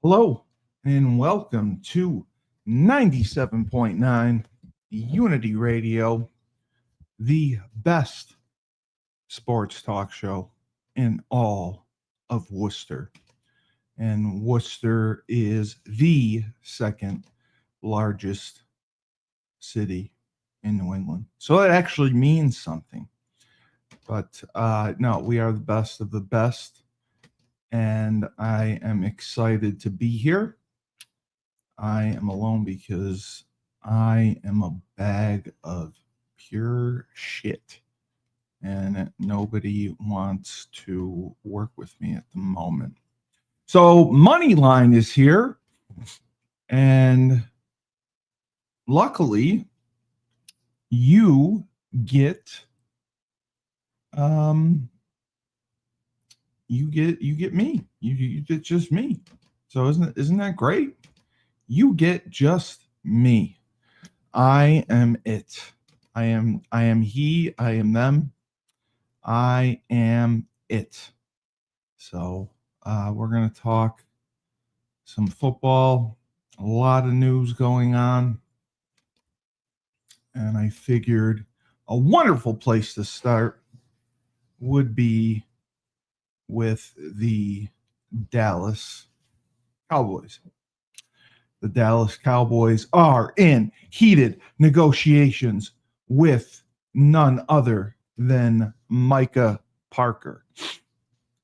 Hello and welcome to 97.9 Unity Radio, the best sports talk show in all of Worcester. And Worcester is the second largest city in New England. So that actually means something. But no, we are the best of the best. And I am excited to be here. I am alone because I am a bag of pure shit and nobody wants to work with me at the moment. So Moneyline is here, and luckily you get um you get me. You get just me. So isn't that great? You get just me. I am it. I am he, I am them. I am it. So we're gonna talk some football, a lot of news going on. And I figured a wonderful place to start would be with the Dallas Cowboys. The Dallas Cowboys are in heated negotiations with none other than Micah Parker.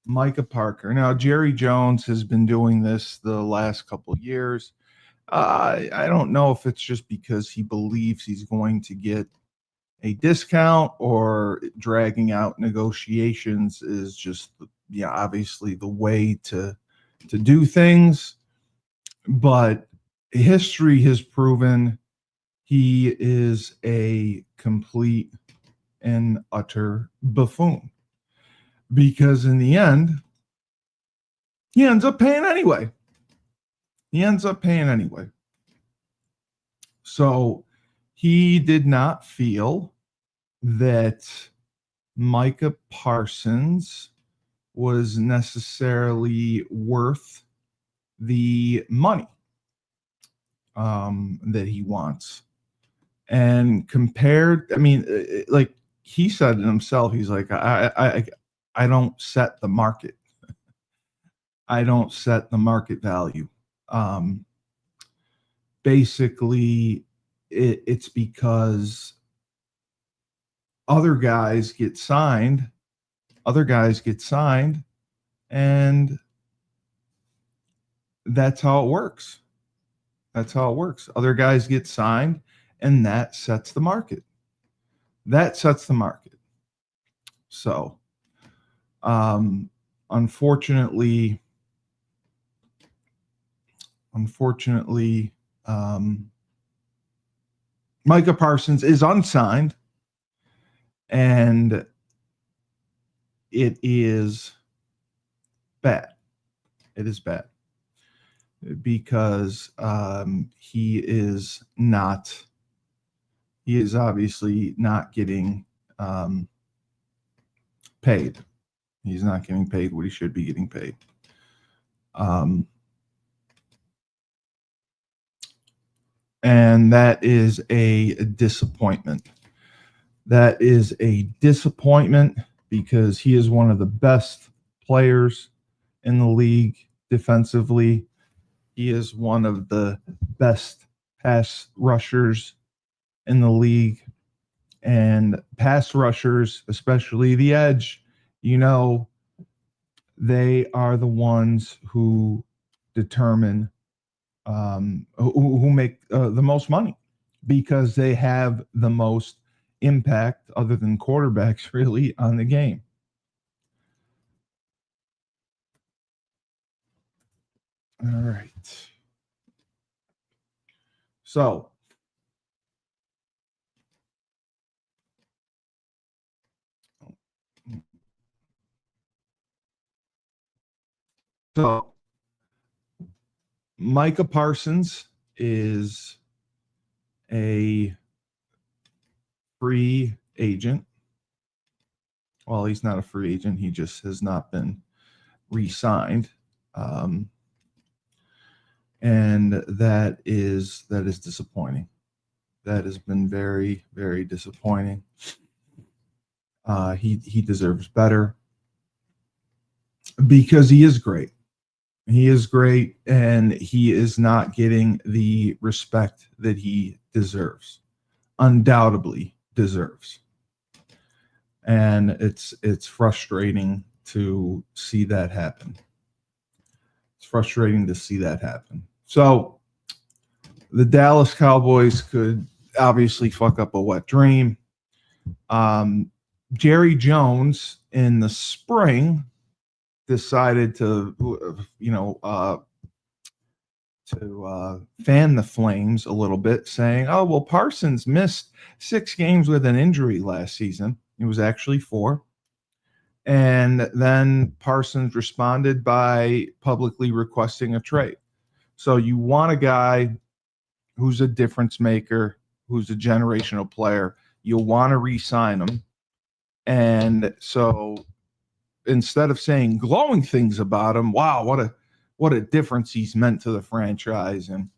Micah Parker. Now, Jerry Jones has been doing this the last couple of years. I don't know if it's just because he believes he's going to get a discount or dragging out negotiations is just, obviously the way to do things. But history has proven he is a complete and utter buffoon, because in the end, he ends up paying anyway. So he did not feel that Micah Parsons was necessarily worth the money that he wants. And compared, like he said it himself, he's like, I don't set the market. I don't set the market value. Basically, it's because other guys get signed, and that's how it works. Other guys get signed, and that sets the market. So, unfortunately, Micah Parsons is unsigned, and it is bad. It is bad because he is obviously not getting paid. He's not getting paid what he should be getting paid. And that is a disappointment. Because he is one of the best players in the league defensively. He is one of the best pass rushers in the league. And pass rushers, especially the edge, they are the ones who determine who make the most money, because they have the most impact, other than quarterbacks, really, on the game. All right. So Micah Parsons is a free agent. Well, he's not a free agent. He just has not been re-signed. And that is disappointing. That has been very, very disappointing. He deserves better because he is great. He is great, and he is not getting the respect that he deserves, undoubtedly deserves. And it's frustrating to see that happen. It's frustrating to see that happen. So the Dallas Cowboys could obviously fuck up a wet dream. Jerry Jones in the spring decided to, fan the flames a little bit, saying, "Oh well, Parsons missed 6 games with an injury last season. It was actually 4." And then Parsons responded by publicly requesting a trade. So you want a guy who's a difference maker, who's a generational player. You'll want to re-sign him. And so instead of saying glowing things about him, wow, what a difference he's meant to the franchise, and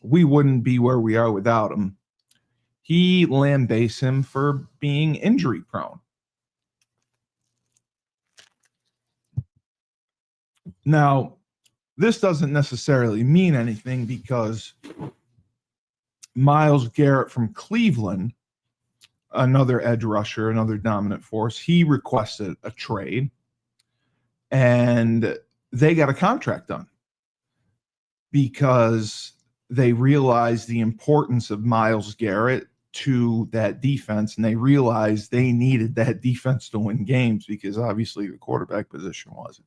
we wouldn't be where we are without him, he lambastes him for being injury prone. Now, this doesn't necessarily mean anything because Myles Garrett from Cleveland, another edge rusher, another dominant force, he requested a trade and they got a contract done because they realized the importance of Myles Garrett to that defense, and they realized they needed that defense to win games because obviously the quarterback position wasn't.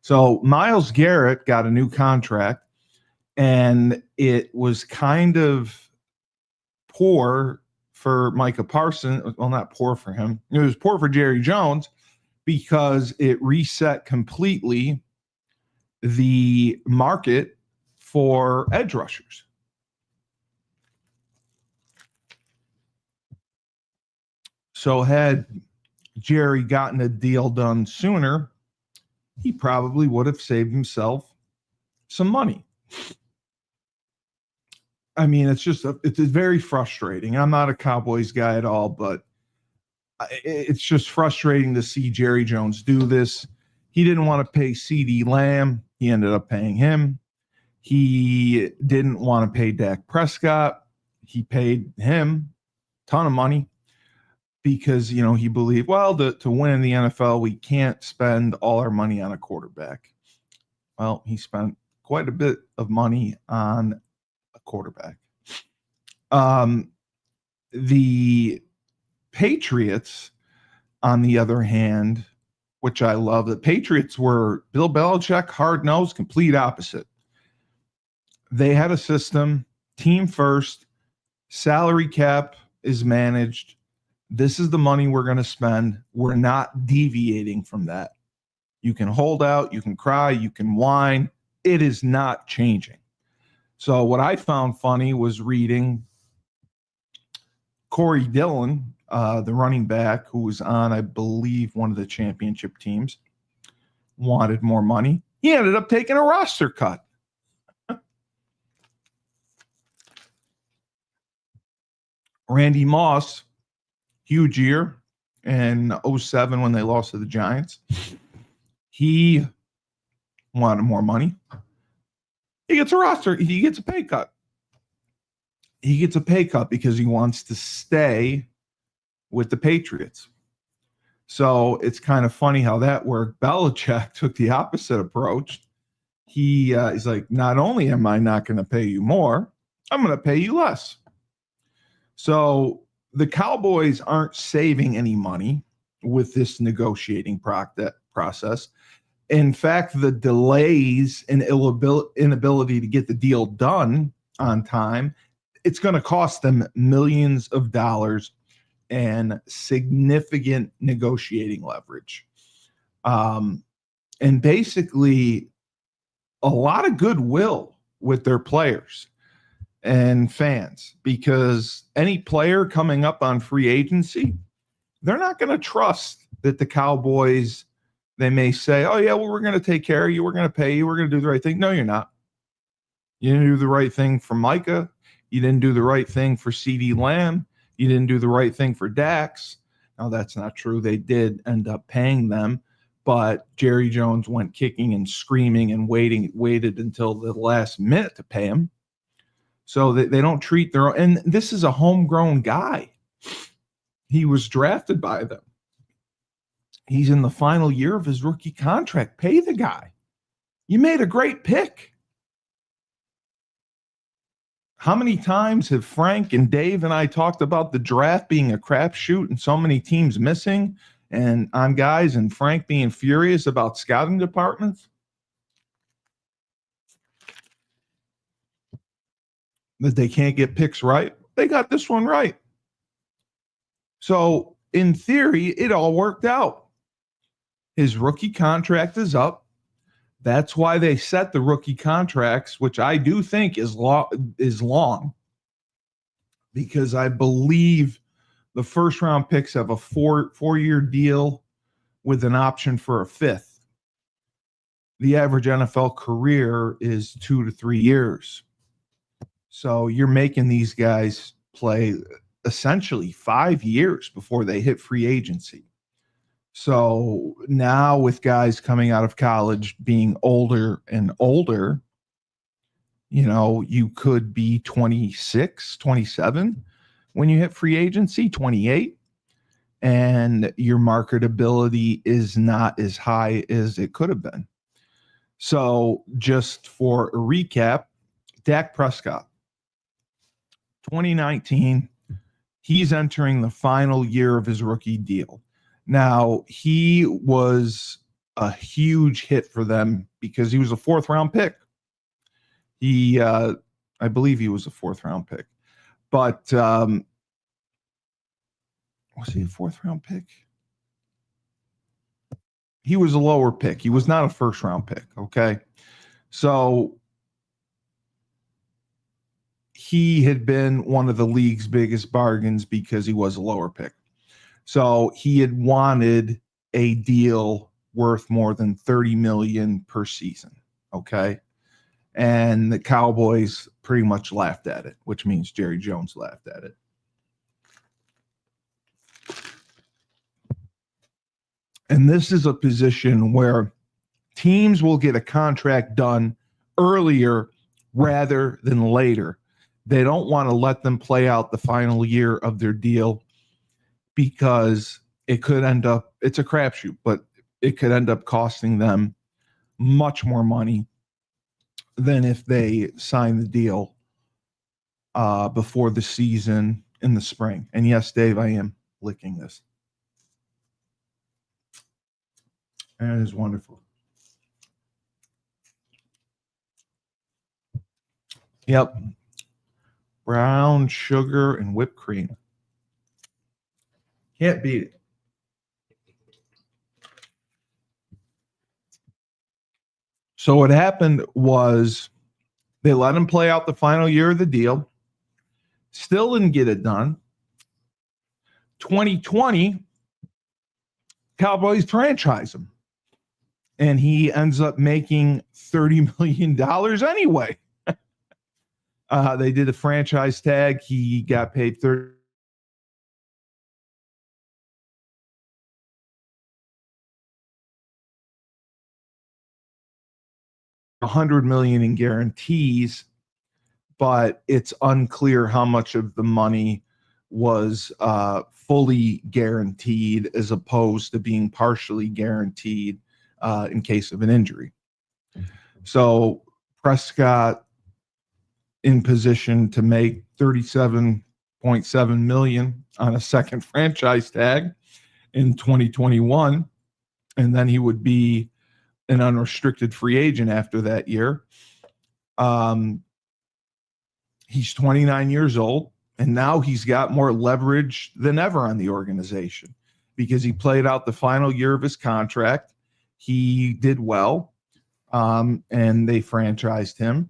So Myles Garrett got a new contract, and it was kind of poor for Micah Parsons. Well, not poor for him. It was poor for Jerry Jones because it reset completely the market for edge rushers. So had Jerry gotten a deal done sooner, he probably would have saved himself some money. I mean, it's very frustrating. I'm not a Cowboys guy at all, but it's just frustrating to see Jerry Jones do this. He didn't want to pay CeeDee Lamb. He ended up paying him. He didn't want to pay Dak Prescott. He paid him a ton of money because, he believed, well, to win in the NFL, we can't spend all our money on a quarterback. Well, he spent quite a bit of money on a quarterback. The Patriots, on the other hand, which I love, the Patriots were Bill Belichick, hard-nosed, complete opposite. They had a system, team first, salary cap is managed. This is the money we're going to spend. We're not deviating from that. You can hold out, you can cry, you can whine. It is not changing. So what I found funny was reading Corey Dillon, the running back who was on, I believe, one of the championship teams, wanted more money. He ended up taking a roster cut. Randy Moss, huge year in 2007 when they lost to the Giants. He wanted more money. He gets a pay cut. He gets a pay cut because he wants to stay with the Patriots. So it's kind of funny how that worked. Belichick took the opposite approach. He's like, not only am I not going to pay you more, I'm going to pay you less. So the Cowboys aren't saving any money with this negotiating process. In fact, the delays and inability to get the deal done on time, it's going to cost them millions of dollars and significant negotiating leverage. And basically a lot of goodwill with their players and fans, because any player coming up on free agency, they're not going to trust that the Cowboys, they may say, oh yeah, well, we're going to take care of you. We're going to pay you. We're going to do the right thing. No, you're not. You didn't do the right thing for Micah. You didn't do the right thing for CeeDee Lamb. You didn't do the right thing for Dax. Now, that's not true. They did end up paying them, but Jerry Jones went kicking and screaming and waited until the last minute to pay him. So they don't treat their own. And this is a homegrown guy. He was drafted by them. He's in the final year of his rookie contract. Pay the guy. You made a great pick. How many times have Frank and Dave and I talked about the draft being a crapshoot and so many teams missing and on guys and Frank being furious about scouting departments? That they can't get picks right. They got this one right. So in theory, it all worked out. His rookie contract is up. That's why they set the rookie contracts, which I do think is long, because I believe the first round picks have a four-year deal with an option for a fifth. The average NFL career is 2 to 3 years. So you're making these guys play essentially 5 years before they hit free agency. So now with guys coming out of college being older and older, you could be 26, 27 when you hit free agency, 28, and your marketability is not as high as it could have been. So just for a recap, Dak Prescott, 2019, he's entering the final year of his rookie deal. Now, he was a huge hit for them because he was a fourth-round pick. I believe he was a fourth-round pick. But was he a fourth-round pick? He was a lower pick. He was not a first-round pick, okay? So he had been one of the league's biggest bargains because he was a lower pick. So he had wanted a deal worth more than $30 million per season, okay? And the Cowboys pretty much laughed at it, which means Jerry Jones laughed at it. And this is a position where teams will get a contract done earlier rather than later. They don't want to let them play out the final year of their deal because it could end up, it's a crapshoot, but it could end up costing them much more money than if they sign the deal before the season in the spring. And yes, Dave, I am licking this. And it is wonderful. Yep. Brown sugar and whipped cream. Can't beat it. So what happened was they let him play out the final year of the deal. Still didn't get it done. 2020, Cowboys franchise him. And he ends up making $30 million anyway. They did a franchise tag. He got paid $100 million in guarantees, but it's unclear how much of the money was fully guaranteed as opposed to being partially guaranteed in case of an injury. So Prescott in position to make $37.7 million on a second franchise tag in 2021, and then he would be an unrestricted free agent after that year. He's 29 years old, and now he's got more leverage than ever on the organization because he played out the final year of his contract. He did well, and they franchised him.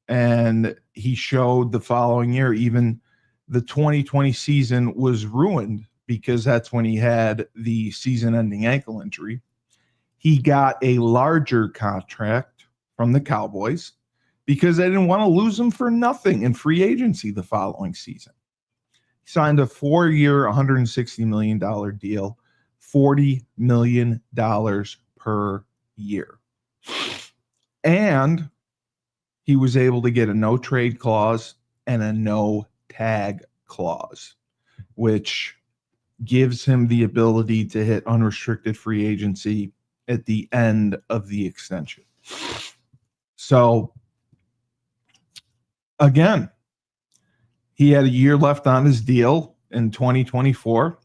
And he showed the following year, even the 2020 season was ruined because that's when he had the season-ending ankle injury. He got a larger contract from the Cowboys. because they didn't want to lose him for nothing in free agency the following season. He signed a 4-year, $160 million deal, $40 million per year. And he was able to get a no trade clause and a no tag clause, which gives him the ability to hit unrestricted free agency at the end of the extension. So, again, he had a year left on his deal in 2024.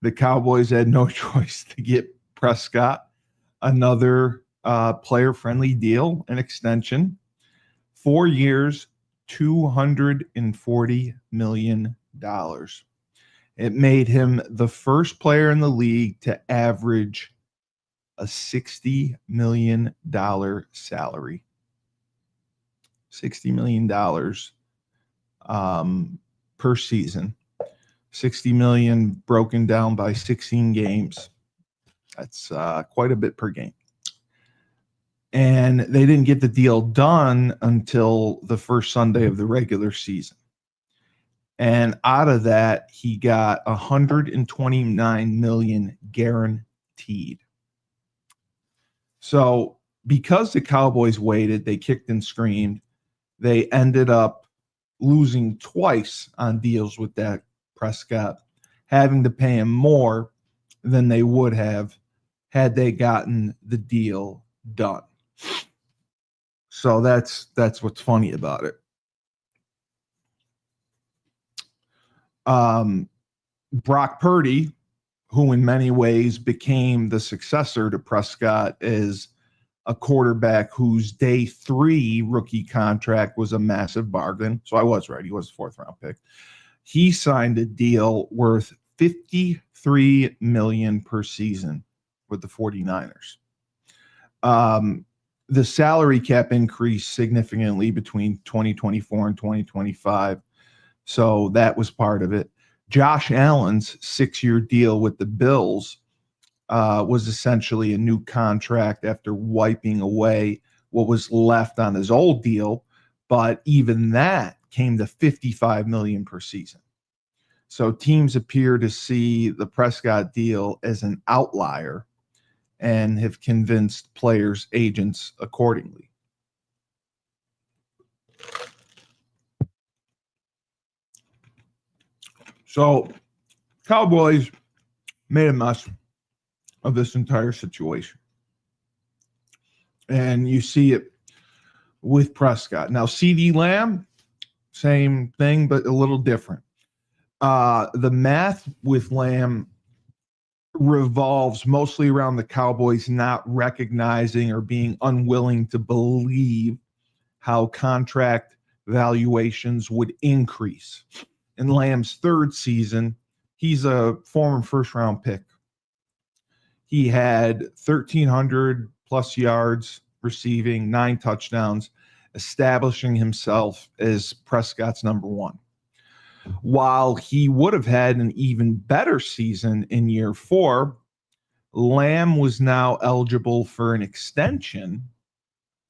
The Cowboys had no choice to get Prescott another player-friendly deal, an extension, 4 years, $240 million. It made him the first player in the league to average a $60 million salary. $60 million per season. $60 million broken down by 16 games. That's quite a bit per game. And they didn't get the deal done until the first Sunday of the regular season. And out of that, he got $129 million guaranteed. So because the Cowboys waited, they kicked and screamed. They ended up losing twice on deals with Dak Prescott, having to pay him more than they would have had they gotten the deal done. So that's what's funny about it. Brock Purdy, who in many ways became the successor to Prescott, is a quarterback whose day 3 rookie contract was a massive bargain. So I was right. He was a 4th-round pick. He signed a deal worth $53 million per season with the 49ers. The salary cap increased significantly between 2024 and 2025. So that was part of it. Josh Allen's 6-year deal with the Bills was essentially a new contract after wiping away what was left on his old deal. But even that came to $55 million per season. So teams appear to see the Prescott deal as an outlier and have convinced players' agents accordingly. So Cowboys made a mess of this entire situation. And you see it with Prescott. Now, CeeDee Lamb, same thing, but a little different. The math with Lamb revolves mostly around the Cowboys not recognizing or being unwilling to believe how contract valuations would increase. In Lamb's 3rd season, he's a former first-round pick. He had 1,300 plus yards receiving, 9 touchdowns, establishing himself as Prescott's number 1. While he would have had an even better season in year 4, Lamb was now eligible for an extension,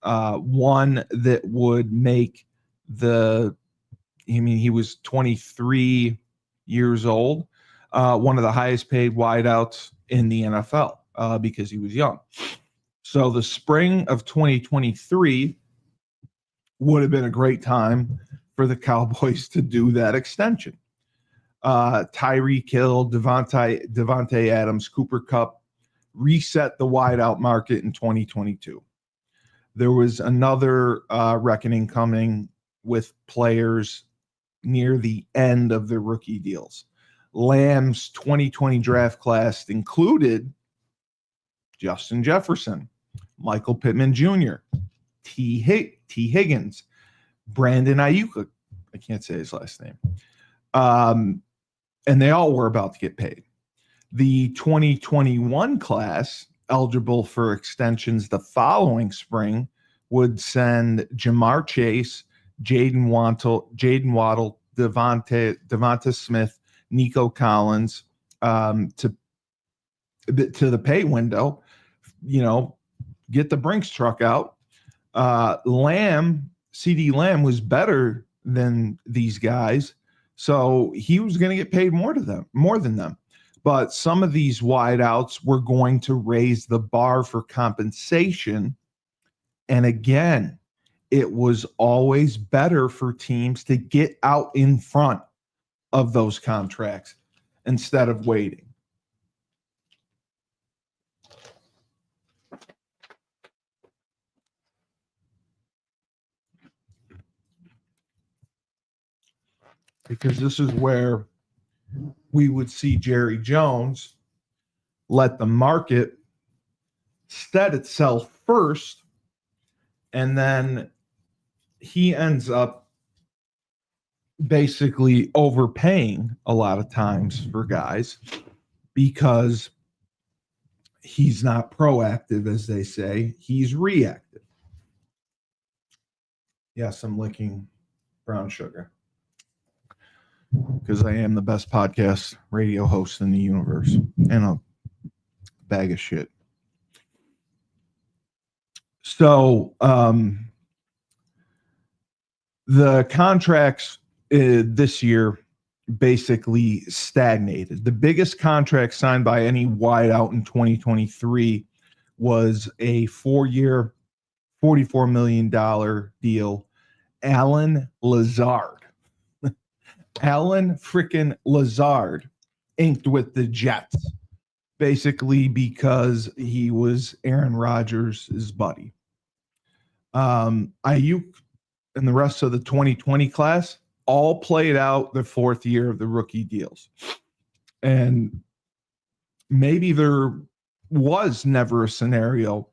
one that would make he was 23 years old, one of the highest paid wideouts in the NFL because he was young. So the spring of 2023 would have been a great time for the Cowboys to do that extension. Tyreek Hill, Devontae Adams, Cooper Kupp reset the wideout market in 2022. There was another reckoning coming with players near the end of their rookie deals. Lamb's 2020 draft class included Justin Jefferson, Michael Pittman Jr., T. Higgins, Brandon Ayuk. I can't say his last name. And they all were about to get paid. The 2021 class, eligible for extensions the following spring, would send Jamar Chase, Jaden Waddle, Devonta Smith, Nico Collins to the pay window. Get the Brinks truck out. Lamb CeeDee Lamb was better than these guys, so he was going to get paid more than them. But some of these wideouts were going to raise the bar for compensation. And again, it was always better for teams to get out in front of those contracts instead of waiting. Because this is where we would see Jerry Jones let the market set itself first, and then he ends up basically overpaying a lot of times for guys because he's not proactive, as they say. He's reactive. Yes, I'm licking brown sugar because I am the best podcast radio host in the universe and a bag of shit. So the contracts this year basically stagnated. The biggest contract signed by any wideout in 2023 was a 4-year, $44 million deal. Allen Lazard. Allen freaking Lazard inked with the Jets, basically because he was Aaron Rodgers' buddy. Ayuk and the rest of the 2020 class all played out the fourth year of the rookie deals. And maybe there was never a scenario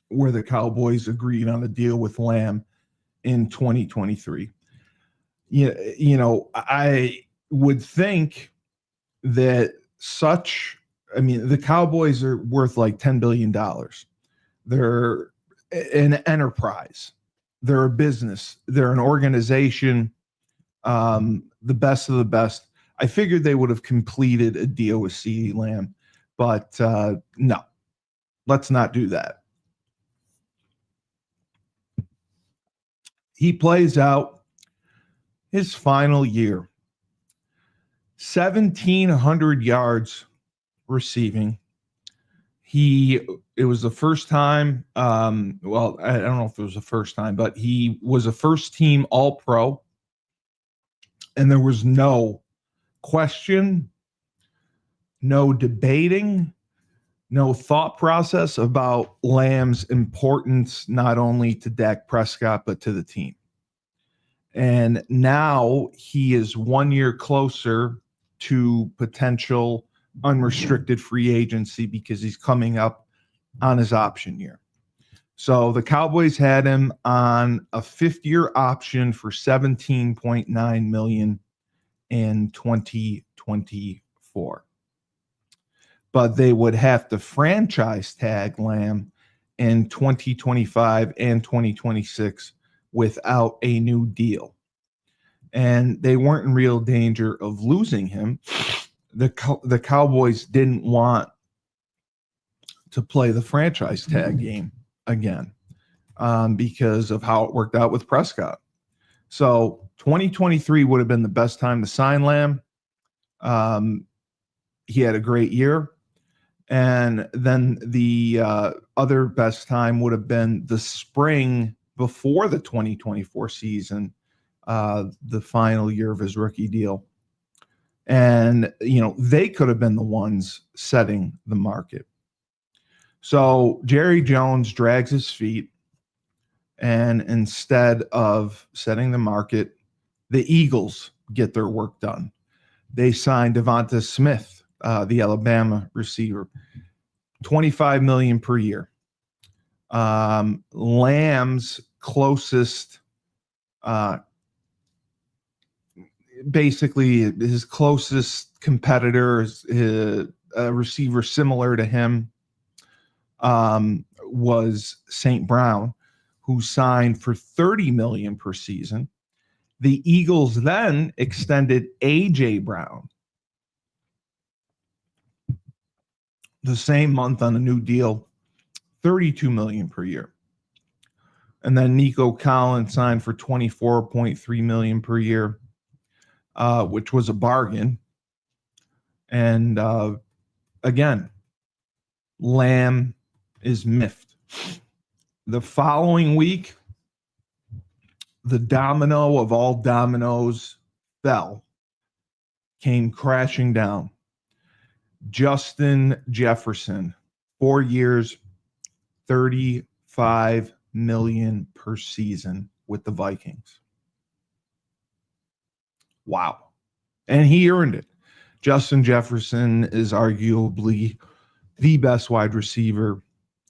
where the Cowboys agreed on a deal with Lamb in 2023. You know, I would think that the Cowboys are worth like $10 billion. They're an enterprise. They're a business. They're an organization, the best of the best. I figured they would have completed a deal with CeeDee Lamb, but no, let's not do that. He plays out his final year, 1,700 yards receiving. It was the first time, well, I don't know if it was the first time, but he was a first team All-Pro, and there was no question, no debating, no thought process about Lamb's importance, not only to Dak Prescott, but to the team. And now he is 1 year closer to potential unrestricted free agency because he's coming up on his option year. So the Cowboys had him on a 5th-year option for $17.9 million in 2024. But they would have to franchise tag Lamb in 2025 and 2026 without a new deal. And they weren't in real danger of losing him. The Cowboys didn't want to play the franchise tag game again because of how it worked out with Prescott. So 2023 would have been the best time to sign Lamb. He had a great year. And then the other best time would have been the spring before the 2024 season, the final year of his rookie deal. And, they could have been the ones setting the market. So Jerry Jones drags his feet, and instead of setting the market, the Eagles get their work done. They signed Devonta Smith, the Alabama receiver, $25 million per year. Lamb's closest, basically his closest competitor is a receiver similar to him, was St. Brown, who signed for $30 million per season. The Eagles then extended A.J. Brown the same month on a new deal, $32 million per year. And then Nico Collins signed for $24.3 million per year, which was a bargain. And again, Lamb is miffed. The following week, the domino of all dominoes fell, came crashing down. Justin Jefferson, 4 years, $35 million per season with the Vikings. Wow. And he earned it. Justin Jefferson is arguably the best wide receiver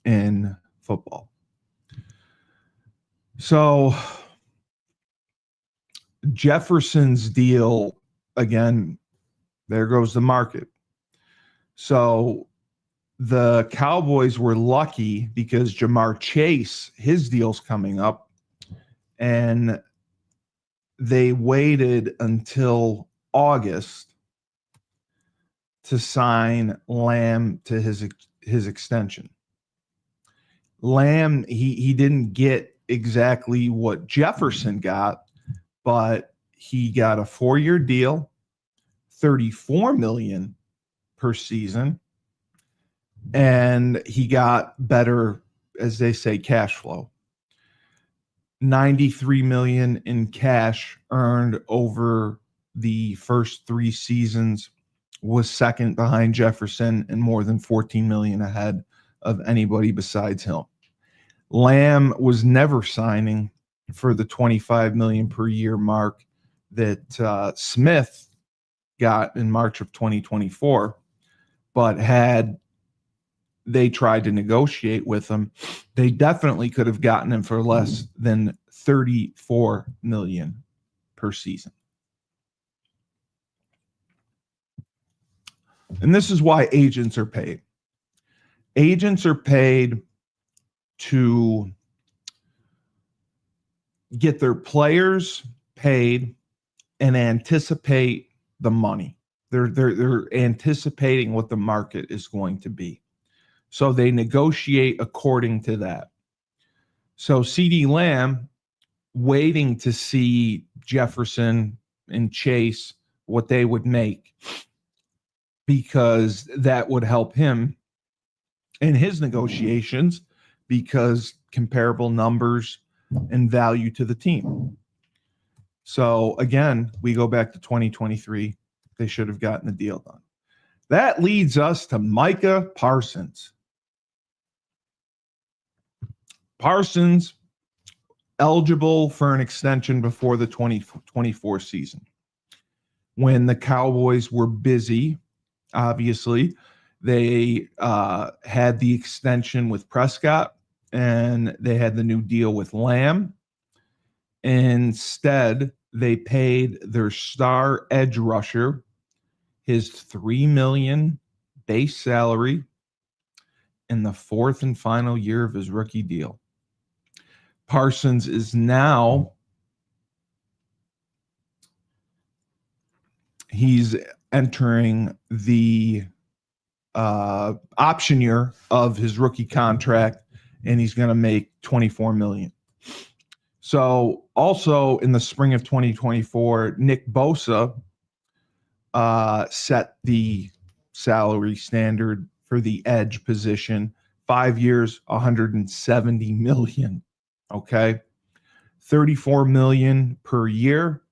in football. So Jefferson's deal, again, there goes the market. So the Cowboys were lucky because Jamar Chase, his deal's coming up, and they waited until August to sign Lamb to his extension. Lamb, he didn't get exactly what Jefferson got, but he got a 4-year deal, $34 million per season, and he got better, as they say, cash flow. $93 million in cash earned over the first 3 seasons, was second behind Jefferson and more than $14 million ahead of anybody besides him. Lamb was never signing for the $25 million per year mark that Smith got in March of 2024, but had they tried to negotiate with him, they definitely could have gotten him for less than $34 million per season. And this is why agents are paid. Agents are paid to get their players paid and anticipate the money. They're anticipating what the market is going to be. So they negotiate according to that. So CeeDee Lamb, waiting to see Jefferson and Chase, what they would make, because that would help him in his negotiations, because comparable numbers and value to the team. So again, we go back to 2023. They should have gotten the deal done. That leads us to Micah Parsons. Parsons eligible for an extension before the 2024 season. When the Cowboys were busy, obviously, they had the extension with Prescott and they had the new deal with Lamb. Instead, they paid their star edge rusher his $3 million base salary in the 4th and final year of his rookie deal. Parsons is now, he's entering the option year of his rookie contract, and he's going to make $24 million. So also in the spring of 2024, Nick Bosa set the salary standard for the edge position, 5 years, $170 million. Okay. $34 million per year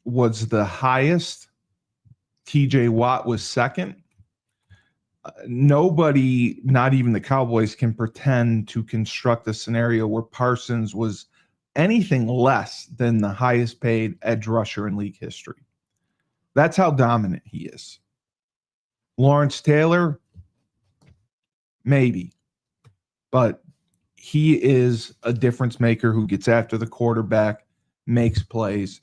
was the highest. TJ Watt was second. Nobody, not even the Cowboys, can pretend to construct a scenario where Parsons was anything less than the highest paid edge rusher in league history. That's how dominant he is. Lawrence Taylor, maybe, but he is a difference maker who gets after the quarterback, makes plays.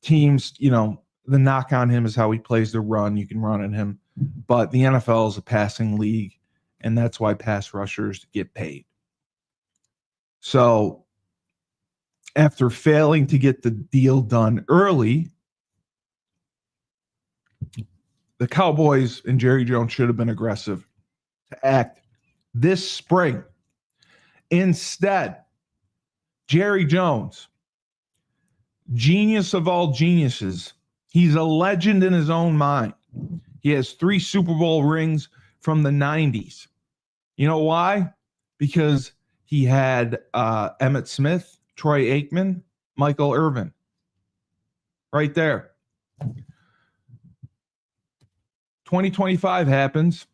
Teams, the knock on him is how he plays the run. You can run at him, but the NFL is a passing league, and that's why pass rushers get paid. So after failing to get the deal done early, the Cowboys and Jerry Jones should have been aggressive to act this spring Instead, Jerry Jones, genius of all geniuses. He's a legend in his own mind. He has 3 Super Bowl rings from the 90s. You know why? Because he had Emmitt Smith, Troy Aikman, Michael Irvin. Right there. 2025 happens.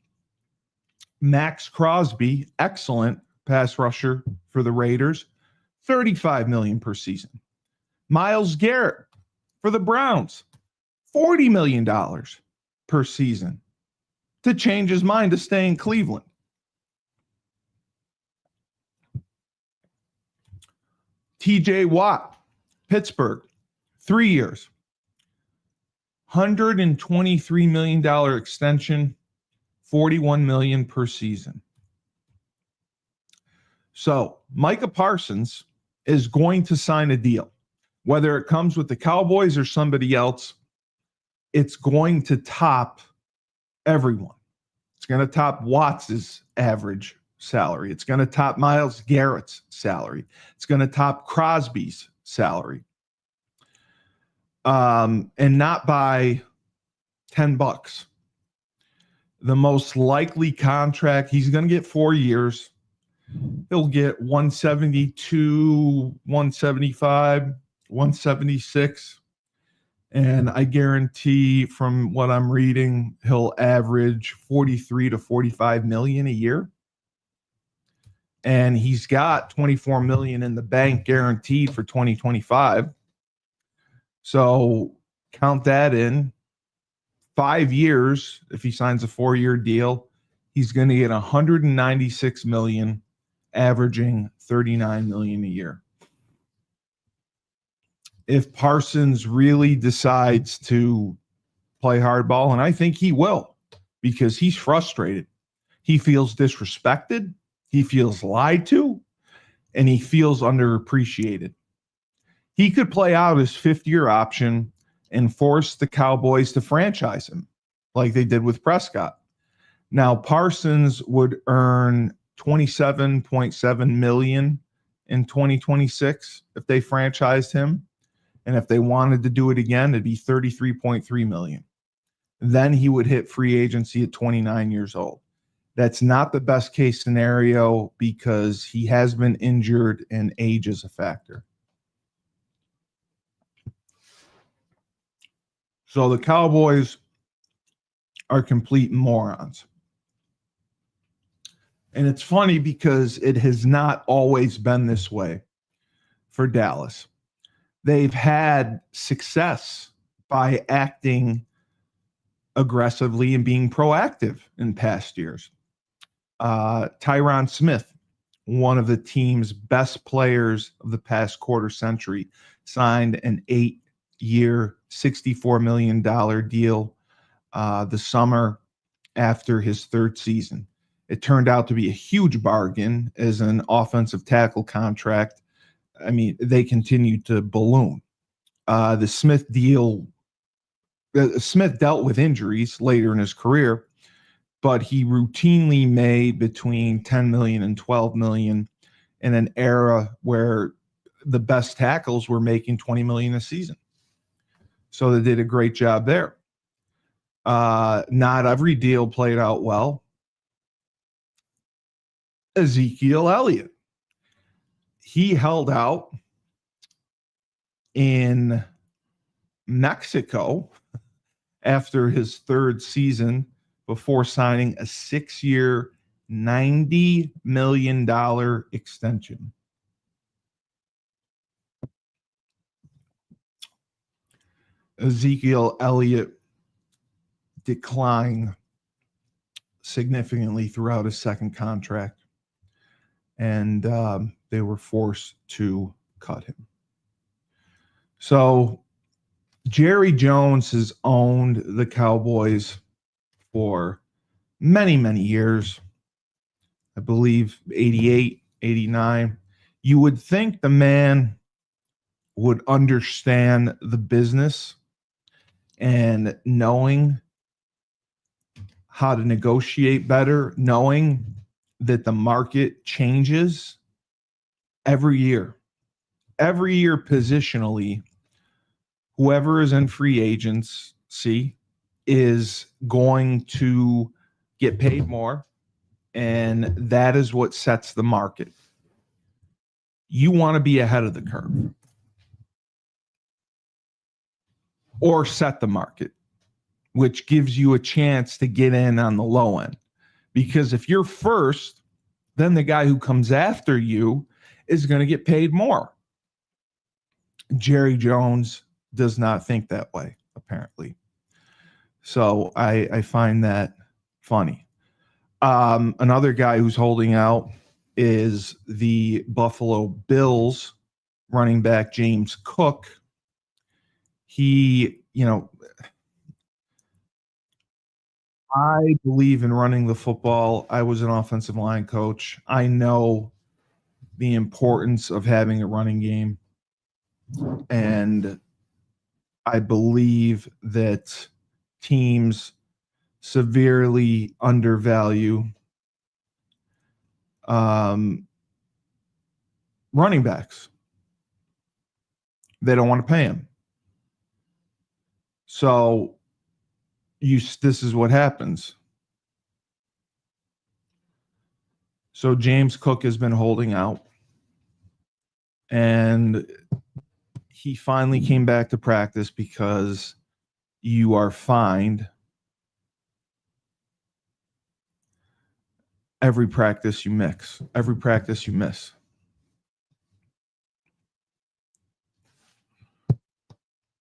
Max Crosby, excellent pass rusher for the Raiders, $35 million per season. Myles Garrett for the Browns, $40 million per season to change his mind to stay in Cleveland. TJ Watt, Pittsburgh, 3 years, $123 million extension, $41 million per season. So Micah Parsons is going to sign a deal. Whether it comes with the Cowboys or somebody else, it's going to top everyone. It's going to top Watts' average salary. It's going to top Myles Garrett's salary. It's going to top Crosby's salary. And not by $10. The most likely contract, he's going to get 4 years. He'll get 172, 175, 176. And I guarantee from what I'm reading, he'll average 43 to 45 million a year. And he's got 24 million in the bank guaranteed for 2025. So count that in. 5 years, if he signs a 4-year deal, he's going to get 196 million, averaging 39 million a year. If Parsons really decides to play hardball, and I think he will, because he's frustrated. He feels disrespected. He feels lied to, and he feels underappreciated. He could play out his 5th-year option and force the Cowboys to franchise him like they did with Prescott. Now, Parsons would earn $27.7 million in 2026 if they franchised him. And if they wanted to do it again, it'd be $33.3 million. Then he would hit free agency at 29 years old. That's not the best case scenario because he has been injured and age is a factor. So the Cowboys are complete morons. And it's funny because it has not always been this way for Dallas. They've had success by acting aggressively and being proactive in past years. Tyron Smith, one of the team's best players of the past quarter century, signed an 8-year, $64 million deal the summer after his 3rd season. It turned out to be a huge bargain as an offensive tackle contract. I mean, they continued to balloon. The Smith deal, Smith dealt with injuries later in his career, but he routinely made between 10 million and 12 million in an era where the best tackles were making 20 million a season. So they did a great job there. Not every deal played out well. Ezekiel Elliott. He held out in Mexico after his 3rd season before signing a 6-year, $90 million extension. Ezekiel Elliott declined significantly throughout his 2nd contract, and they were forced to cut him. So Jerry Jones has owned the Cowboys for many, many years. I believe 88, 89. You would think the man would understand the business and knowing how to negotiate better, knowing that the market changes every year. Every year, positionally, whoever is in free agency is going to get paid more, and that is what sets the market. You want to be ahead of the curve or set the market, which gives you a chance to get in on the low end. Because if you're first, then the guy who comes after you is going to get paid more. Jerry Jones does not think that way, apparently. So I find that funny. Another guy who's holding out is the Buffalo Bills running back James Cook. He, I believe in running the football. I was an offensive line coach. I know the importance of having a running game. And I believe that teams severely undervalue running backs. They don't want to pay him. So this is what happens. So James Cook has been holding out, and he finally came back to practice because you are fined every practice you miss.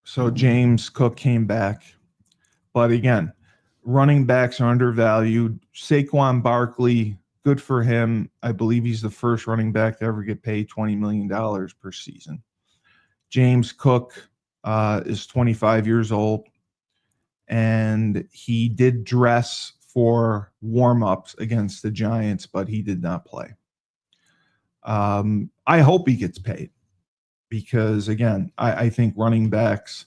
So James Cook came back. But again, running backs are undervalued. Saquon Barkley, good for him. I believe he's the first running back to ever get paid $20 million per season. James Cook is 25 years old, and he did dress for warm-ups against the Giants, but he did not play. I hope he gets paid because, again, I think running backs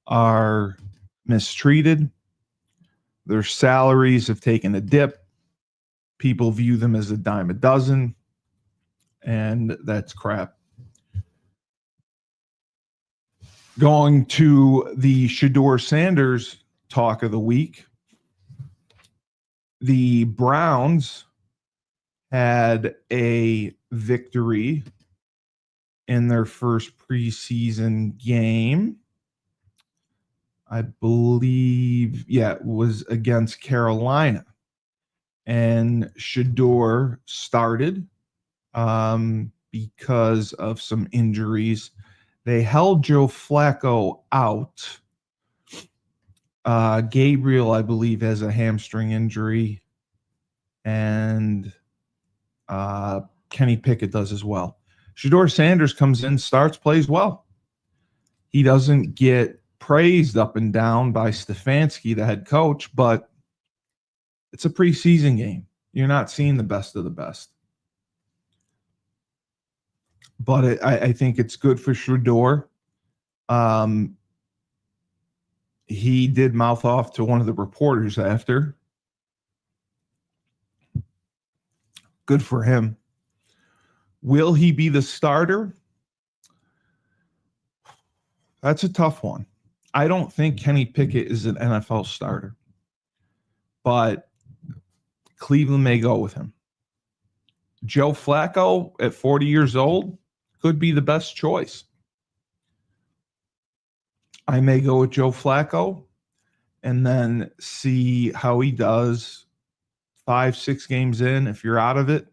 are mistreated. Their salaries have taken a dip. People view them as a dime a dozen, and that's crap. Going to the Shadeur Sanders talk of the week. The Browns had a victory in their first preseason game. I believe, it was against Carolina. And Shadeur started because of some injuries. They held Joe Flacco out. Gabriel, I believe, has a hamstring injury. And Kenny Pickett does as well. Shadeur Sanders comes in, starts, plays well. He doesn't get praised up and down by Stefanski, the head coach, but it's a preseason game. You're not seeing the best of the best. But I think it's good for Shadeur. He did mouth off to one of the reporters after. Good for him. Will he be the starter? That's a tough one. I don't think Kenny Pickett is an NFL starter, but Cleveland may go with him. Joe Flacco at 40 years old could be the best choice. I may go with Joe Flacco and then see how he does 5-6 games in. If you're out of it,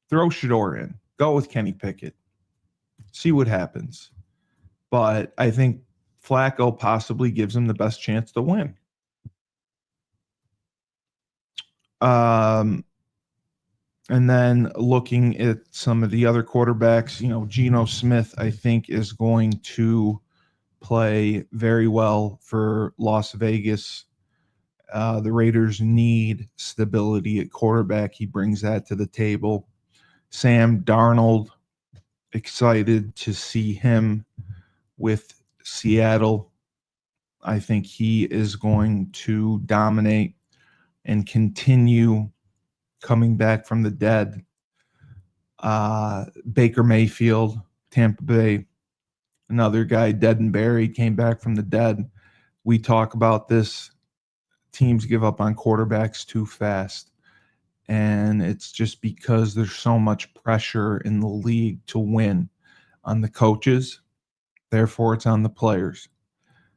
throw Shadeur in. Go with Kenny Pickett. See what happens. But I think Flacco possibly gives him the best chance to win. And then looking at some of the other quarterbacks, Geno Smith, I think, is going to play very well for Las Vegas. The Raiders need stability at quarterback. He brings that to the table. Sam Darnold, excited to see him with Seattle. I think he is going to dominate and continue coming back from the dead. Baker Mayfield, Tampa Bay, another guy dead and buried, came back from the dead. We talk about this. Teams give up on quarterbacks too fast. And it's just because there's so much pressure in the league to win on the coaches. Therefore, it's on the players.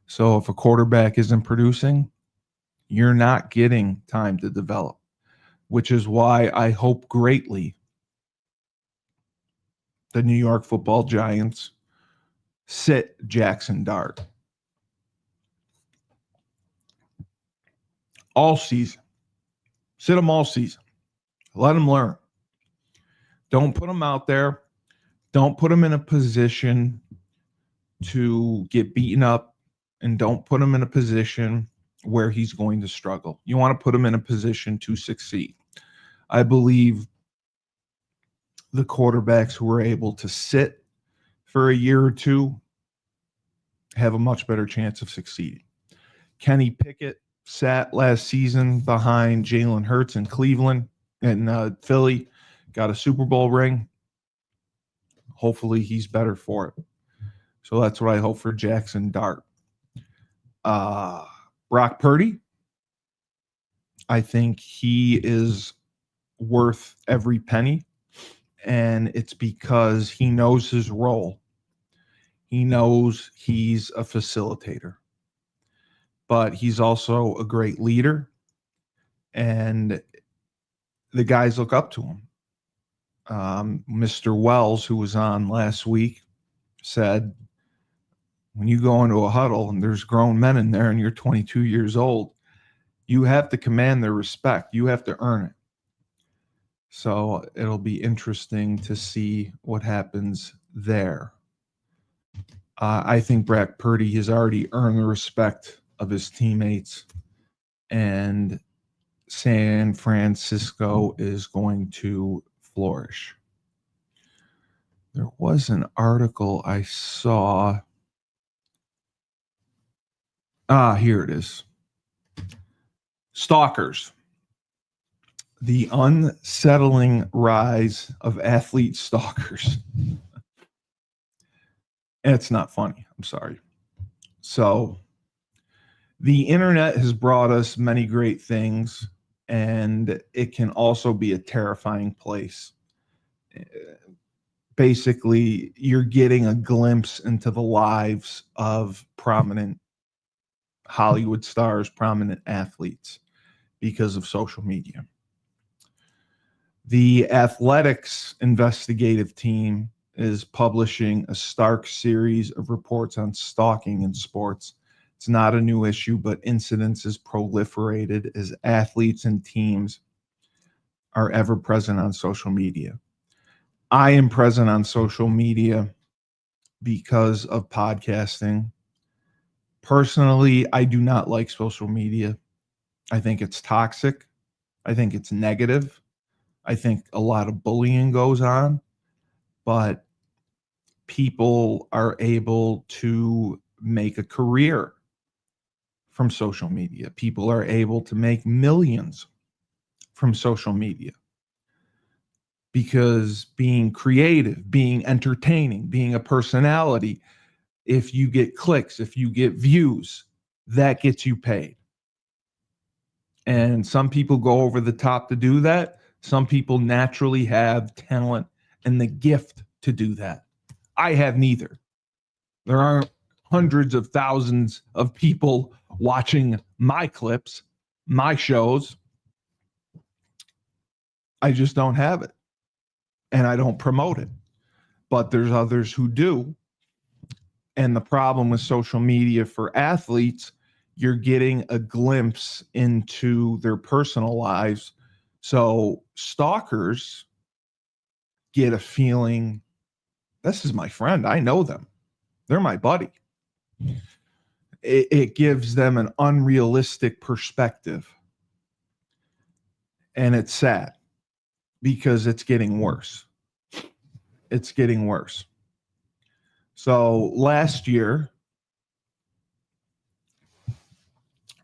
So if a quarterback isn't producing, you're not getting time to develop, which is why I hope greatly the New York Football Giants sit Jackson Dart all season. Sit him all season. Let him learn. Don't put him out there. Don't put him in a position to get beaten up, and don't put him in a position where he's going to struggle. You want to put him in a position to succeed. I believe the quarterbacks who are able to sit for a year or two have a much better chance of succeeding. Kenny Pickett sat last season behind Jalen Hurts in Cleveland and Philly, got a Super Bowl ring. Hopefully he's better for it. So that's what I hope for Jackson Dart. Brock Purdy, I think he is worth every penny, and it's because he knows his role. He knows he's a facilitator, but he's also a great leader, and the guys look up to him. Mr. Wells, who was on last week, said, when you go into a huddle and there's grown men in there and you're 22 years old, you have to command their respect. You have to earn it. So it'll be interesting to see what happens there. I think Brock Purdy has already earned the respect of his teammates, and San Francisco is going to flourish. There was an article I saw. Here it is. Stalkers. The unsettling rise of athlete stalkers. It's not funny. I'm sorry. So, the internet has brought us many great things, and it can also be a terrifying place. Basically, you're getting a glimpse into the lives of prominent Hollywood stars, prominent athletes, because of social media. The athletics investigative team is publishing a stark series of reports on stalking in sports. It's not a new issue, but incidents has proliferated as athletes and teams are ever present on social media. I am present on social media because of podcasting. Personally, I do not like social media. I think it's toxic. I think it's negative. I think a lot of bullying goes on, but people are able to make a career from social media. People are able to make millions from social media because being creative, being entertaining, being a personality, if you get clicks, if you get views, that gets you paid. And some people go over the top to do that. Some people naturally have talent and the gift to do that. I have neither. There aren't hundreds of thousands of people watching my clips, my shows. I just don't have it. And I don't promote it. But there's others who do. And the problem with social media for athletes, you're getting a glimpse into their personal lives. So stalkers get a feeling, this is my friend. I know them. They're my buddy. It gives them an unrealistic perspective. And it's sad because it's getting worse. It's getting worse. So last year,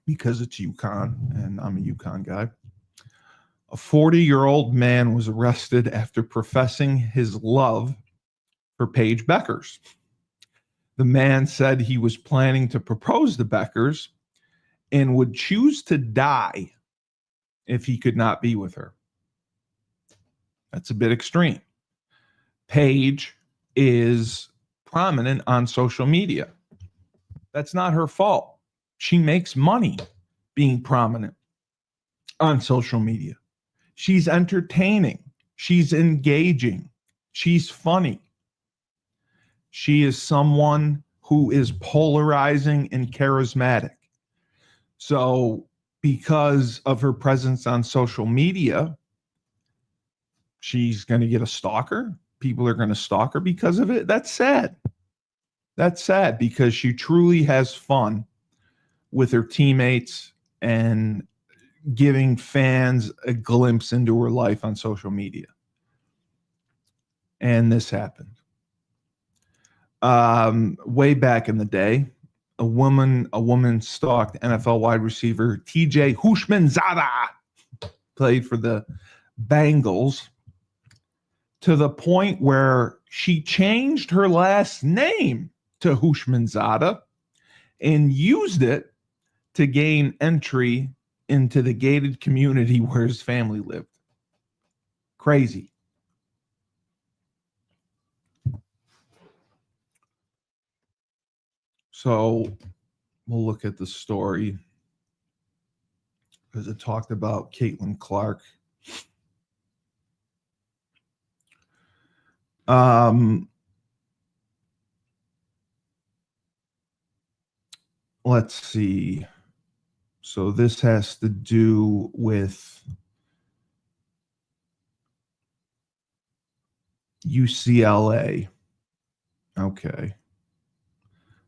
because it's UConn and I'm a UConn guy, A 40-year-old man was arrested after professing his love for Paige Beckers. The man said he was planning to propose to Beckers and would choose to die if he could not be with her. That's a bit extreme. Paige is prominent on social media. That's not her fault. She makes money being prominent on social media. She's entertaining. She's engaging. She's funny. She is someone who is polarizing and charismatic. So, because of her presence on social media, she's going to get a stalker. People are going to stalk her because of it. That's sad. That's sad because she truly has fun with her teammates and giving fans a glimpse into her life on social media. And this happened. Way back in the day, a woman stalked NFL wide receiver TJ Houshmandzadeh, played for the Bengals, to the point where she changed her last name to Houshmandzadeh and used it to gain entry into the gated community where his family lived. Crazy. So we'll look at the story because it talked about Caitlin Clark. Let's see. So this has to do with UCLA. Okay.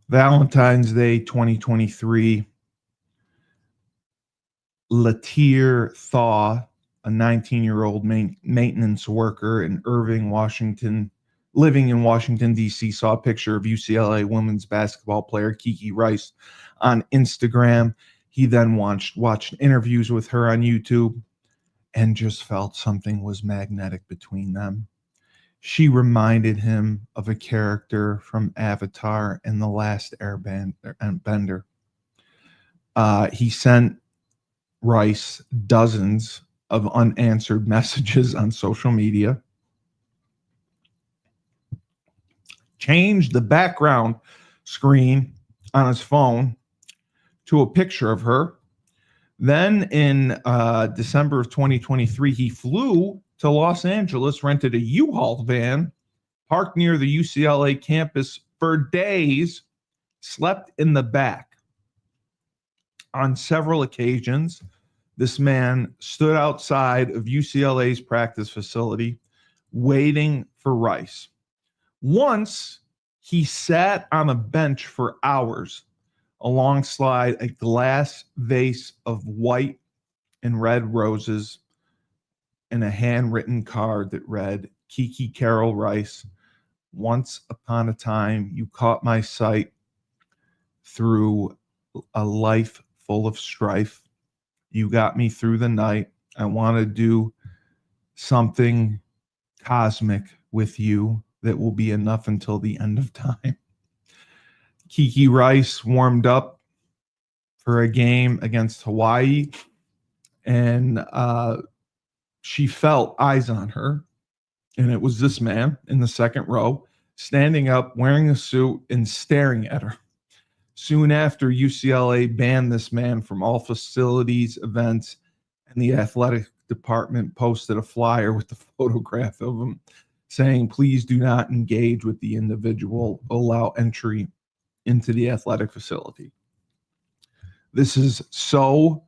Valentine's Day 2023. Latier Thaw, a 19-year-old maintenance worker in Irving, Washington, living in Washington, D.C., saw a picture of UCLA women's basketball player Kiki Rice on Instagram. He then watched interviews with her on YouTube and just felt something was magnetic between them. She reminded him of a character from Avatar and The Last Airbender. He sent Rice dozens of unanswered messages on social media, changed the background screen on his phone to a picture of her. Then in December of 2023, he flew to Los Angeles, rented a U-Haul van, parked near the UCLA campus for days, slept in the back. On several occasions, this man stood outside of UCLA's practice facility waiting for Rice. Once, he sat on a bench for hours alongside a glass vase of white and red roses and a handwritten card that read, Kiki Carol Rice, once upon a time you caught my sight through a life full of strife. You got me through the night. I want to do something cosmic with you that will be enough until the end of time. Kiki Rice warmed up for a game against Hawaii, and she felt eyes on her. And it was this man in the second row, standing up, wearing a suit, and staring at her. Soon after, UCLA banned this man from all facilities, events, and the athletic department posted a flyer with the photograph of him saying, please do not engage with the individual, allow entry into the athletic facility. This is so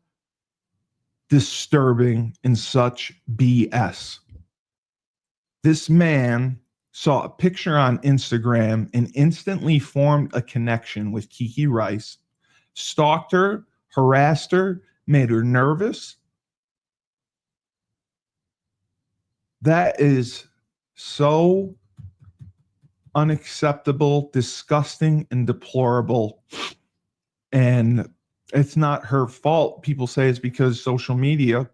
disturbing and such BS. This man saw a picture on Instagram and instantly formed a connection with Kiki Rice, stalked her, harassed her, made her nervous. That is so unacceptable, disgusting, and deplorable. And it's not her fault. People say it's because social media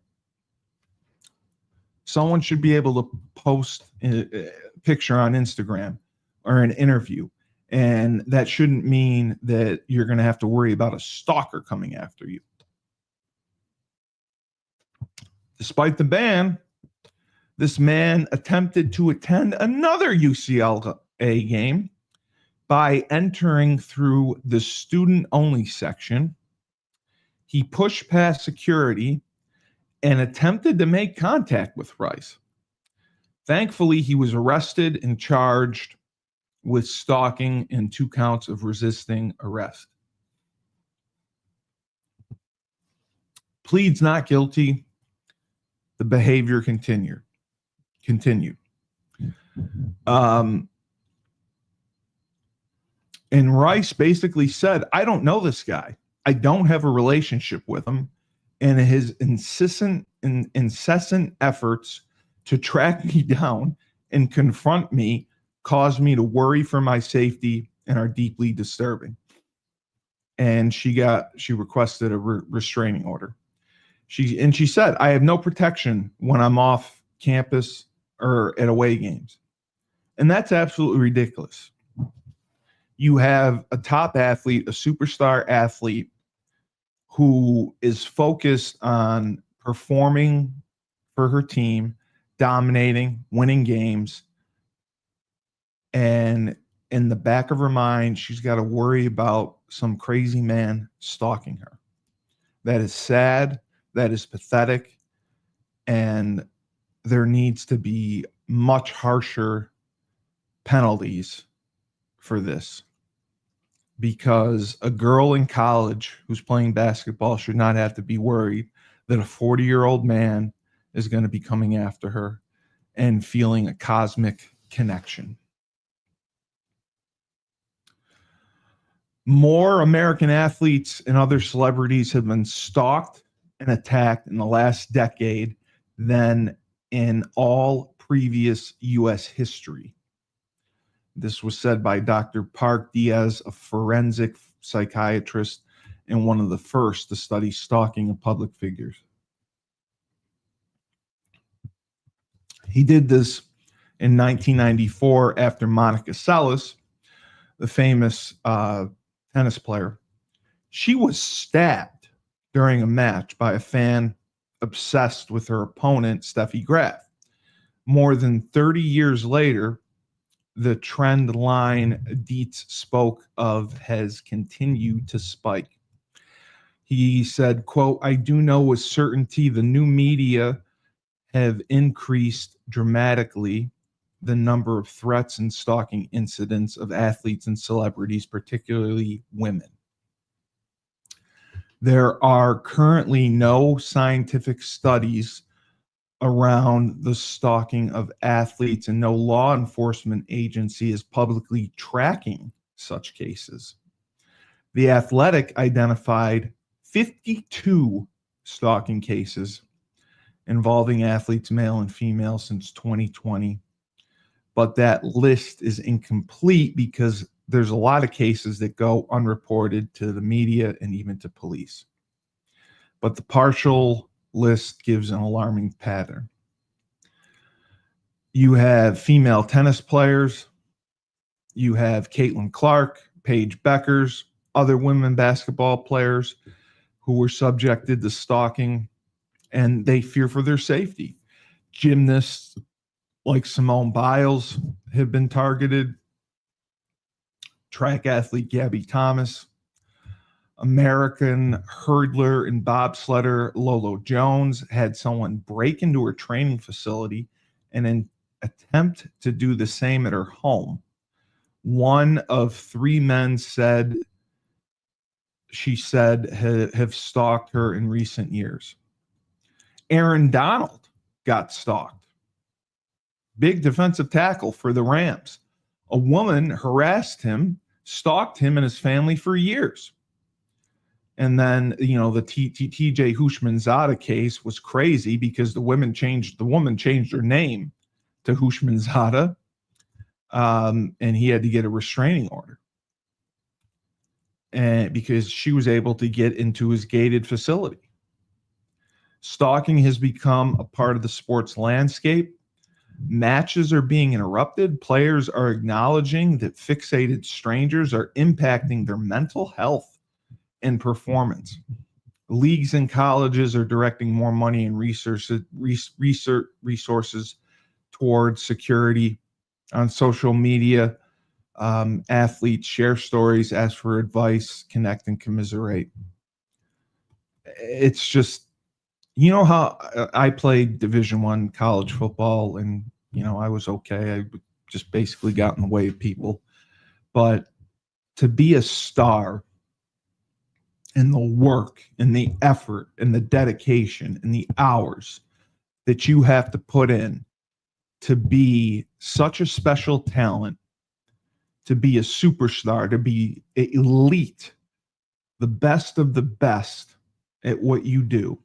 Someone should be able to post a picture on Instagram or an interview, and that shouldn't mean that you're going to have to worry about a stalker coming after you. Despite the ban, this man attempted to attend another UCLA game by entering through the student-only section. He pushed past security and attempted to make contact with Rice. Thankfully, he was arrested and charged with stalking and 2 counts of resisting arrest. Pleads not guilty. The behavior continued. And Rice basically said, I don't know this guy. I don't have a relationship with him. And his incessant efforts to track me down and confront me caused me to worry for my safety and are deeply disturbing. And she requested a restraining order. She said, I have no protection when I'm off campus or at away games. And that's absolutely ridiculous. You have a top athlete, a superstar athlete, who is focused on performing for her team, dominating, winning games. And in the back of her mind, she's got to worry about some crazy man stalking her. That is sad. That is pathetic. And there needs to be much harsher penalties for this, because a girl in college who's playing basketball should not have to be worried that a 40-year-old man is going to be coming after her and feeling a cosmic connection. More American athletes and other celebrities have been stalked and attacked in the last decade than in all previous U.S. history. This was said by Dr. Park Diaz, a forensic psychiatrist and one of the first to study stalking of public figures. He did this in 1994 after Monica Seles, the famous tennis player. She was stabbed during a match by a fan obsessed with her opponent, Steffi Graf. More than 30 years later, the trend line Dietz spoke of has continued to spike. He said, quote, I do know with certainty the new media have increased dramatically the number of threats and stalking incidents of athletes and celebrities, particularly women. There are currently no scientific studies around the stalking of athletes, and no law enforcement agency is publicly tracking such cases. The Athletic identified 52 stalking cases involving athletes, male and female, since 2020. But that list is incomplete because there's a lot of cases that go unreported to the media and even to police. But the partial list gives an alarming pattern. You have female tennis players. You have Caitlin Clark, Paige Beckers, other women basketball players who were subjected to stalking, and they fear for their safety. Gymnasts like Simone Biles have been targeted. Track athlete Gabby Thomas. American hurdler and bobsledder Lolo Jones had someone break into her training facility and then attempt to do the same at her home. One of 3 men she said have stalked her in recent years. Aaron Donald got stalked. Big defensive tackle for the Rams. A woman harassed him, stalked him and his family for years. And then, the TJ Hushmanzada case was crazy because the woman changed her name to Hushmanzada, and he had to get a restraining order, and because she was able to get into his gated facility. Stalking has become a part of the sports landscape. Matches are being interrupted. Players are acknowledging that fixated strangers are impacting their mental health and performance. Leagues and colleges are directing more money and resources towards security. On social media, athletes share stories, ask for advice, connect, and commiserate. It's just, you know how I played Division I college football, and I was okay. I just basically got in the way of people. But to be a star, and the work and the effort and the dedication and the hours that you have to put in to be such a special talent, to be a superstar, to be elite, the best of the best at what you do.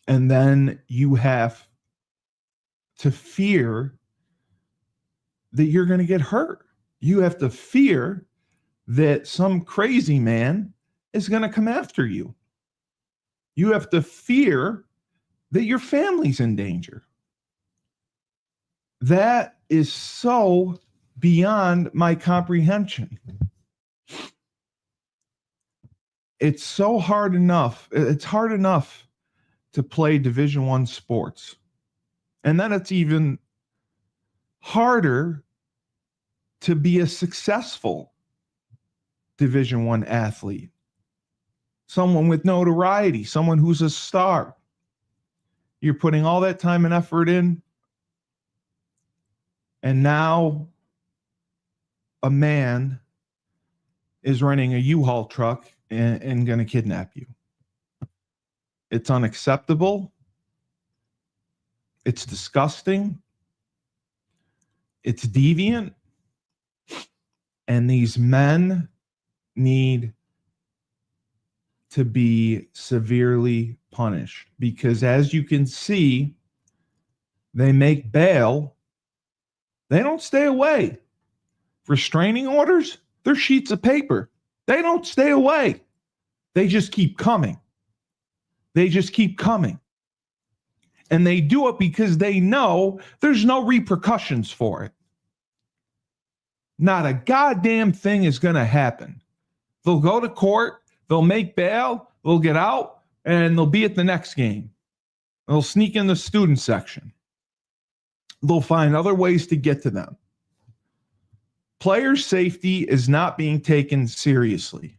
And then you have to fear that you're going to get hurt. You have to fear that some crazy man is going to come after you. You have to fear that your family's in danger. That is so beyond my comprehension. It's so hard enough. It's hard enough to play Division I sports. And then it's even harder to be a successful Division I athlete. Someone with notoriety, someone who's a star. You're putting all that time and effort in, and now a man is renting a U-Haul truck and going to kidnap you. It's unacceptable. It's disgusting. It's deviant. And these men need to be severely punished, because as you can see, they make bail. They don't stay away. Restraining orders, they're sheets of paper. They don't stay away. They just keep coming. They just keep coming. And they do it because they know there's no repercussions for it. Not a goddamn thing is going to happen. They'll go to court, they'll make bail, they'll get out, and they'll be at the next game. They'll sneak in the student section. They'll find other ways to get to them. Player safety is not being taken seriously.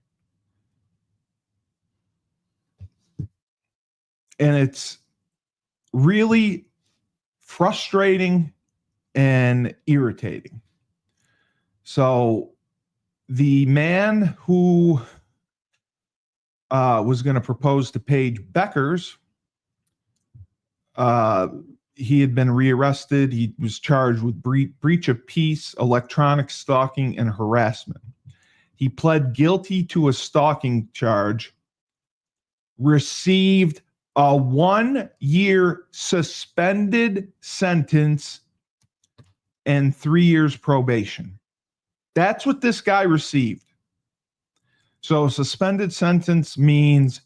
And it's really frustrating and irritating. So the man who was going to propose to Paige Beckers, he had been rearrested. He was charged with breach of peace, electronic stalking, and harassment. He pled guilty to a stalking charge, received a 1-year suspended sentence, and 3 years probation. That's what this guy received. So a suspended sentence means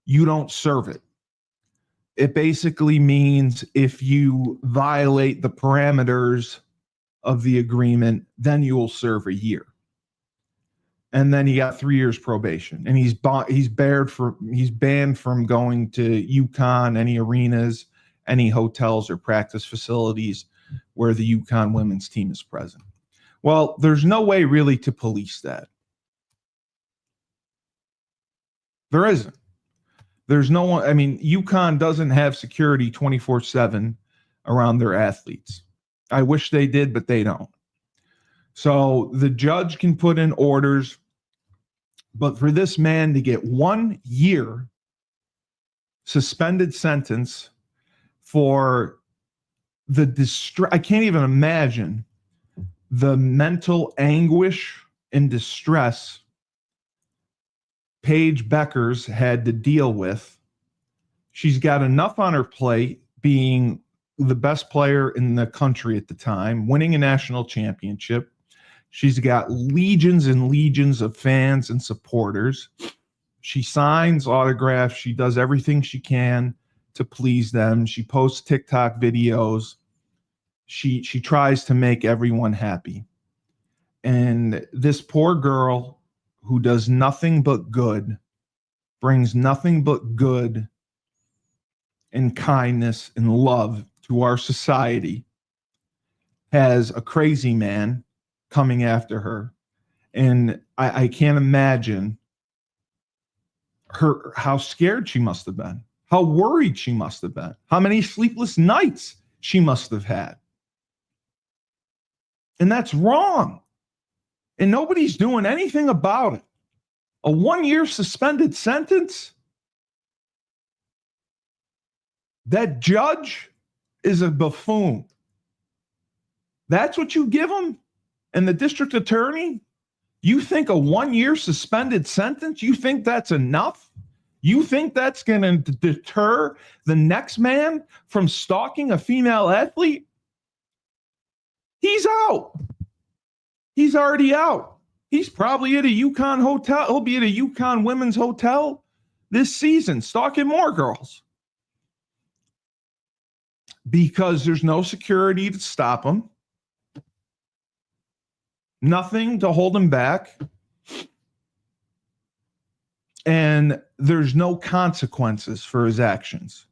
you don't serve it. It basically means if you violate the parameters of the agreement, then you will serve a year. And then he got 3 years probation. And he's banned from going to UConn, any arenas, any hotels or practice facilities where the UConn women's team is present. Well, there's no way really to police that. There isn't. There's no one. I mean, UConn doesn't have security 24/7 around their athletes. I wish they did, but they don't. So the judge can put in orders, but for this man to get 1 year suspended sentence for the distress, I can't even imagine the mental anguish and distress Paige Beckers had to deal with. She's got enough on her plate being the best player in the country at the time, winning a national championship. She's got legions and legions of fans and supporters. She signs autographs. She does everything she can to please them. She posts TikTok videos. She tries to make everyone happy. And this poor girl who does nothing but good, brings nothing but good and kindness and love to our society, has a crazy man coming after her. And I can't imagine how scared she must have been, how worried she must have been, how many sleepless nights she must have had. And that's wrong. And nobody's doing anything about it. A 1-year suspended sentence? That judge is a buffoon. That's what you give him? And the district attorney? You think a 1-year suspended sentence? You think that's enough? You think that's going to deter the next man from stalking a female athlete? He's out. He's already out. He's probably at a UConn hotel. He'll be at a UConn women's hotel this season, stalking more girls. Because there's no security to stop him. Nothing to hold him back. And there's no consequences for his actions.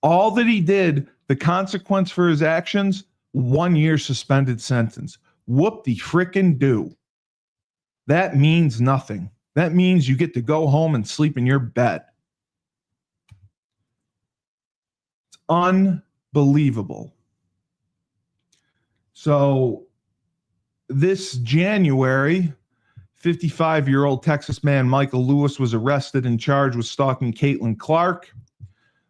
All that he did, the consequence for his actions, 1-year suspended sentence. Whoop-de-frickin-do. That means nothing. That means you get to go home and sleep in your bed. It's unbelievable. So this January, 55-year-old Texas man Michael Lewis was arrested and charged with stalking Caitlin Clark.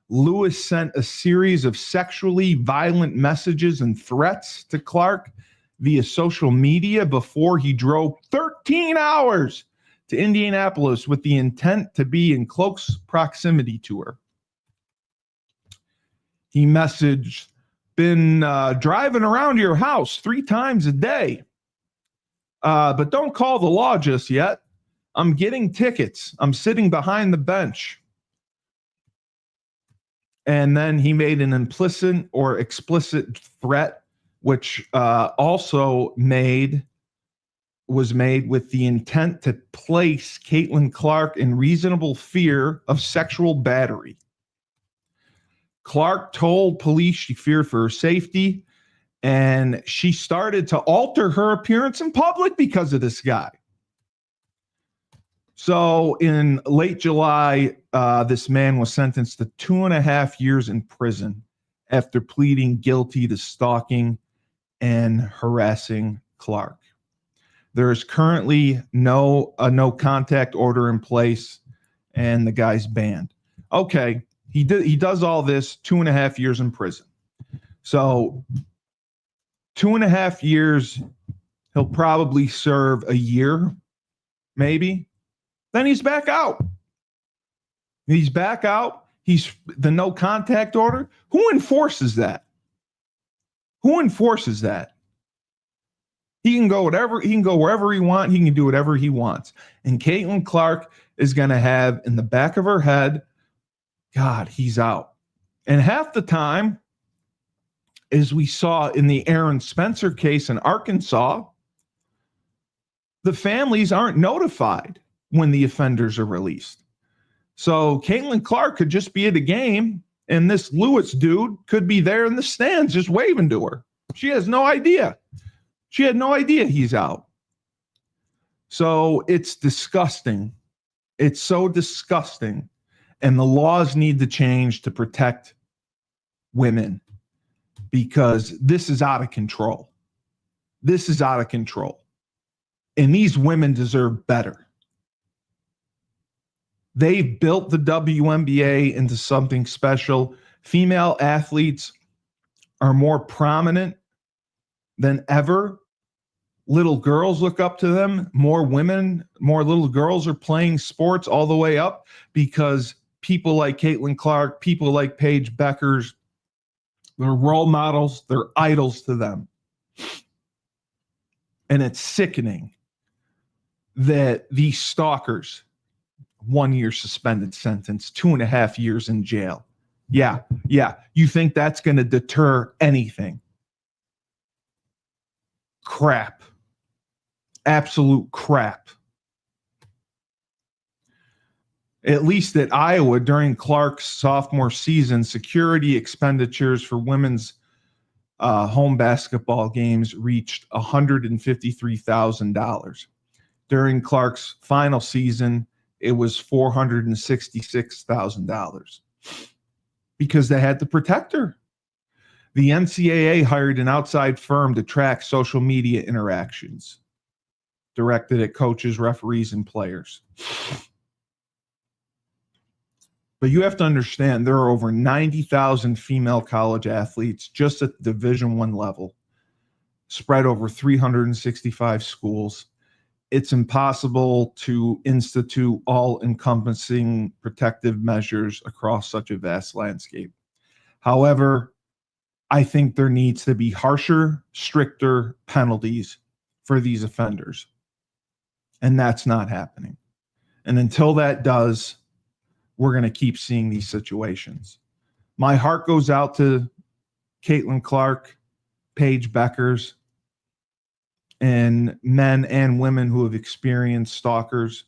Lewis sent a series of sexually violent messages and threats to Clark via social media before he drove 13 hours to Indianapolis with the intent to be in close proximity to her. He messaged, been driving around your house 3 times a day, but don't call the law just yet. I'm getting tickets. I'm sitting behind the bench. And then he made an implicit or explicit threat, which also was made with the intent to place Caitlin Clark in reasonable fear of sexual battery. Clark told police she feared for her safety, and she started to alter her appearance in public because of this guy. So in late July, this man was sentenced to 2.5 years in prison after pleading guilty to stalking and harassing Clark. There is currently no contact order in place, and the guy's banned. Okay, he does all this, 2.5 years in prison. So 2.5 years, he'll probably serve a year, maybe. Then he's back out. He's back out. He's the no contact order. Who enforces that? Who enforces that? He can go wherever he wants. He can do whatever he wants. And Caitlin Clark is going to have in the back of her head, God, he's out. And half the time, as we saw in the Aaron Spencer case in Arkansas, the families aren't notified when the offenders are released. So Caitlin Clark could just be at a game, and this Lewis dude could be there in the stands just waving to her. She has no idea. She had no idea he's out. So it's disgusting. It's so disgusting. And the laws need to change to protect women because this is out of control. This is out of control. And these women deserve better. They've built the WNBA into something special. Female athletes are more prominent than ever. Little girls look up to them. More little girls are playing sports all the way up because people like Caitlin Clark, people like Paige Beckers, they're role models, they're idols to them. And it's sickening that these stalkers 1-year suspended sentence, 2.5 years in jail. Yeah. You think that's going to deter anything? Crap. Absolute crap. At least at Iowa, during Clark's sophomore season, security expenditures for women's home basketball games reached $153,000. During Clark's final season, it was $466,000 because they had to protect her. The NCAA hired an outside firm to track social media interactions directed at coaches, referees, and players. But you have to understand there are over 90,000 female college athletes just at the Division I level, spread over 365 schools. It's impossible to institute all-encompassing protective measures across such a vast landscape. However, I think there needs to be harsher, stricter penalties for these offenders. And that's not happening. And until that does, we're going to keep seeing these situations. My heart goes out to Caitlin Clark, Paige Beckers, and men and women who have experienced stalkers,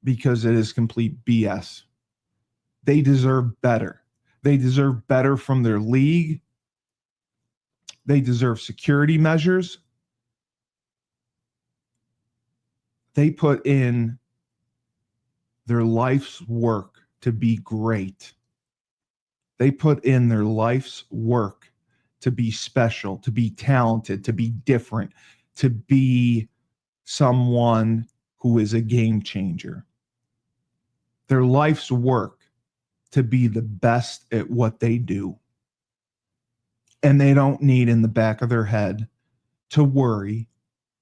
because it is complete BS. They deserve better. They deserve better from their league. They deserve security measures. They put in their life's work to be great. They put in their life's work to be special, to be talented, to be different, to be someone who is a game changer. Their life's work to be the best at what they do. And they don't need in the back of their head to worry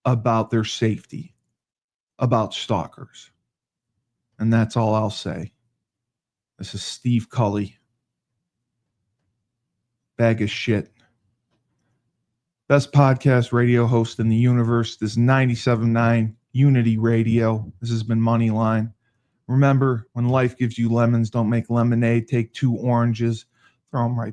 about their safety, about stalkers. And that's all I'll say. This is Steve Cully. Bag of shit. Best podcast radio host in the universe. This is 97.9 Unity Radio. This has been Moneyline. Remember, when life gives you lemons, don't make lemonade. Take 2 oranges, throw them right back.